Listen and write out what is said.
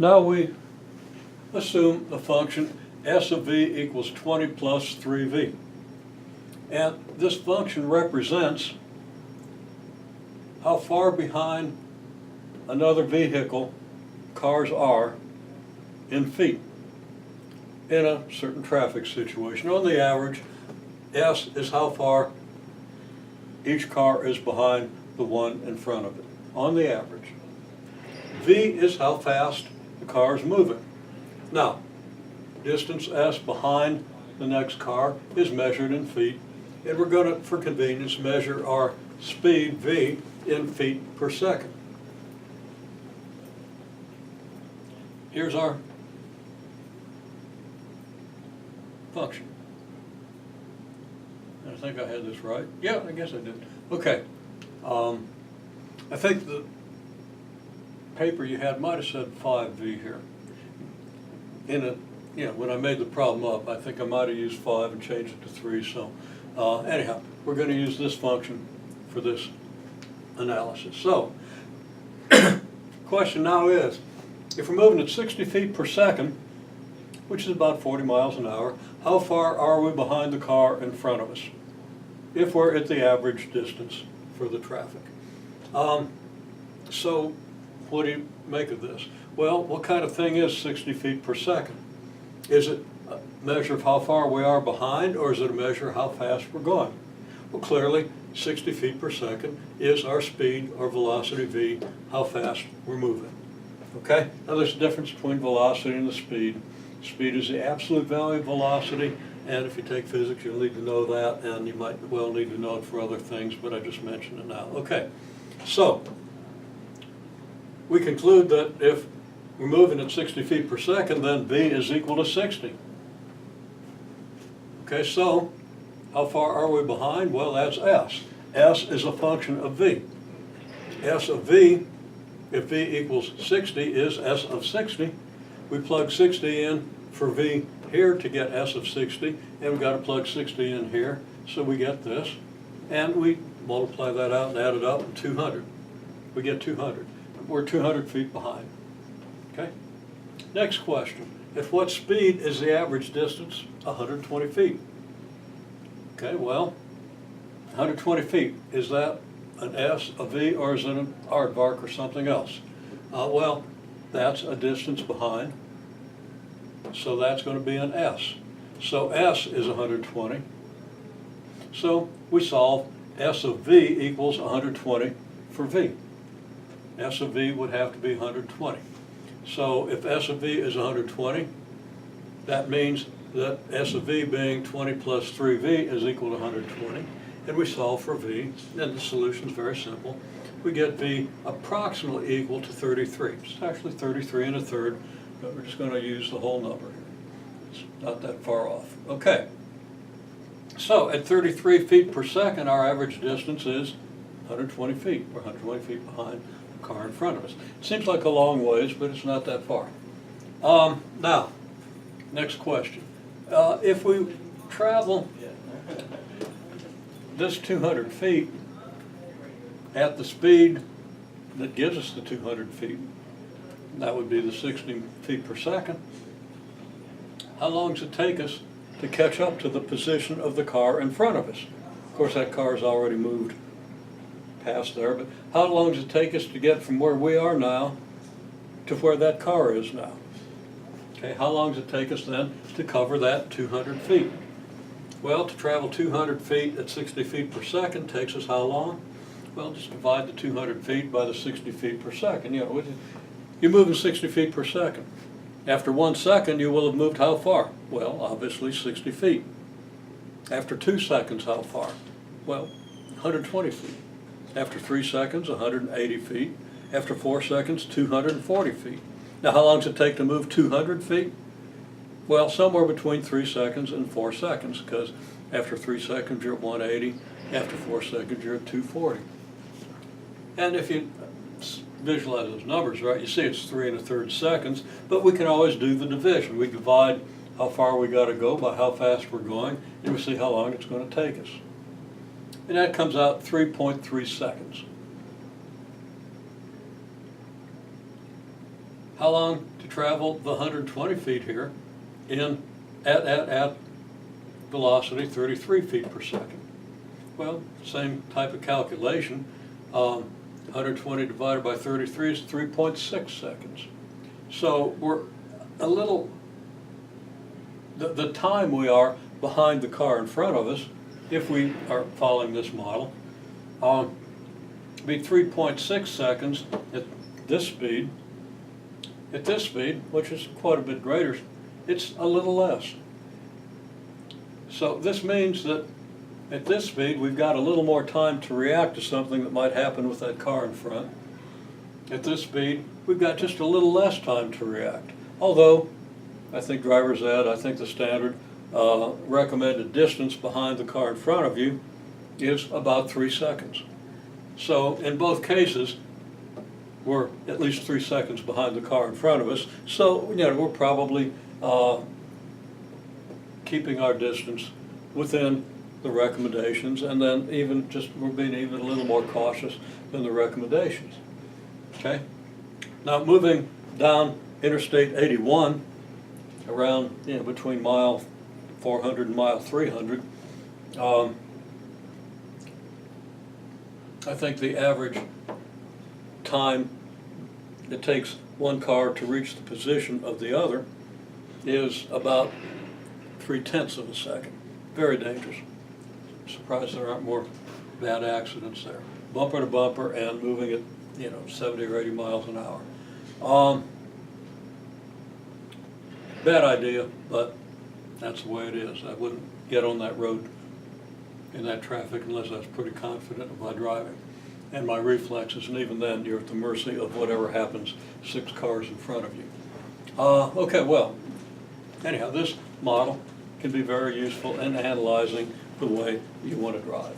Now we assume the function s of v equals 20 plus 3v. And this function represents how far behind another vehicle cars are in feet in a certain traffic situation. On the average, S is how far each car is behind the one in front of it, on the average. V is how fast the car is moving. Now, distance S behind the next car is measured in feet, and we're going to, for convenience, measure our speed V in feet per second. Here's our function. I think I had this right. Yeah, I guess I did. Okay. I think the paper you had might have said 5V here. In it, when I made the problem up, I think I might have used 5 and changed it to 3. So anyhow, we're going to use this function for this analysis. So, question now is, if we're moving at 60 feet per second, which is about 40 miles an hour, how far are we behind the car in front of us if we're at the average distance for the traffic? So what do you make of this? Well, what kind of thing is 60 feet per second? Is it a measure of how far we are behind, or is it a measure of how fast we're going? Well, clearly 60 feet per second is our speed, or velocity v, how fast we're moving. Okay? Now there's a difference between velocity and the speed. Speed is the absolute value of velocity, and if you take physics you'll need to know that, and you might well need to know it for other things, but I just mentioned it now. Okay, so we conclude that if we're moving at 60 feet per second, then v is equal to 60. Okay, so how far are we behind? Well, that's s. S is a function of v. S of v, if v equals 60, is s of 60. We plug 60 in for v here to get s of 60, and we've got to plug 60 in here, so we get this. And we multiply that out and add it up, and 200. We get 200. We're 200 feet behind. Okay? Next question. At what speed is the average distance? 120 feet. Okay, well, 120 feet, is that an S, a V, or is it an aardvark or something else? Well, that's a distance behind, so that's going to be an S. So S is 120. So we solve S of V equals 120 for V. S of V would have to be 120. So if S of V is 120, that means that S of V being 20 plus 3V is equal to 120. And we solve for V, and the solution is very simple. We get V approximately equal to 33. It's actually 33 1/3, but we're just going to use the whole number here. It's not that far off. Okay. So at 33 feet per second, our average distance is 120 feet. We're 120 feet behind the car in front of us. It seems like a long ways, but it's not that far. Now, next question. If we travel this 200 feet at the speed that gives us the 200 feet, that would be the 60 feet per second, how long does it take us to catch up to the position of the car in front of us? Of course, that car's already moved past there, but how long does it take us to get from where we are now to where that car is now? Okay, how long does it take us then to cover that 200 feet? Well, to travel 200 feet at 60 feet per second takes us how long? Well, just divide the 200 feet by the 60 feet per second. You're moving 60 feet per second. After 1 second, you will have moved how far? Well, obviously 60 feet. After 2 seconds, how far? Well, 120 feet. After 3 seconds, 180 feet. After 4 seconds, 240 feet. Now, how long does it take to move 200 feet? Well, somewhere between 3 seconds and 4 seconds, because after 3 seconds, you're at 180. After 4 seconds, you're at 240. And if you visualize those numbers, right, you see it's 3 1/3 seconds, but we can always do the division. We divide how far we got to go by how fast we're going, and we see how long it's going to take us. And that comes out 3.3 seconds. how long to travel the 120 feet here at velocity 33 feet per second? Well, same type of calculation. 120 divided by 33 is 3.6 seconds. So we're a little, the time we are behind the car in front of us, if we are following this model, be 3.6 seconds at this speed. At this speed, which is quite a bit greater, it's a little less. So this means that at this speed, we've got a little more time to react to something that might happen with that car in front. At this speed, we've got just a little less time to react. Although, I think driver's ed, I think the standard recommended distance behind the car in front of you is about 3 seconds. So in both cases, we're at least 3 seconds behind the car in front of us. So, we're probably keeping our distance within the recommendations, and then we're being even a little more cautious than the recommendations. Okay? Now moving down Interstate 81, around between mile 400 and mile 300, I think the average time it takes one car to reach the position of the other is about 0.3 of a second. Very dangerous. Surprised there aren't more bad accidents there. Bumper to bumper and moving at 70 or 80 miles an hour. Bad idea, but that's the way it is. I wouldn't get on that road in that traffic unless I was pretty confident of my driving and my reflexes, and even then you're at the mercy of whatever happens 6 cars in front of you. Okay, well, anyhow, this model can be very useful in analyzing the way you want to drive.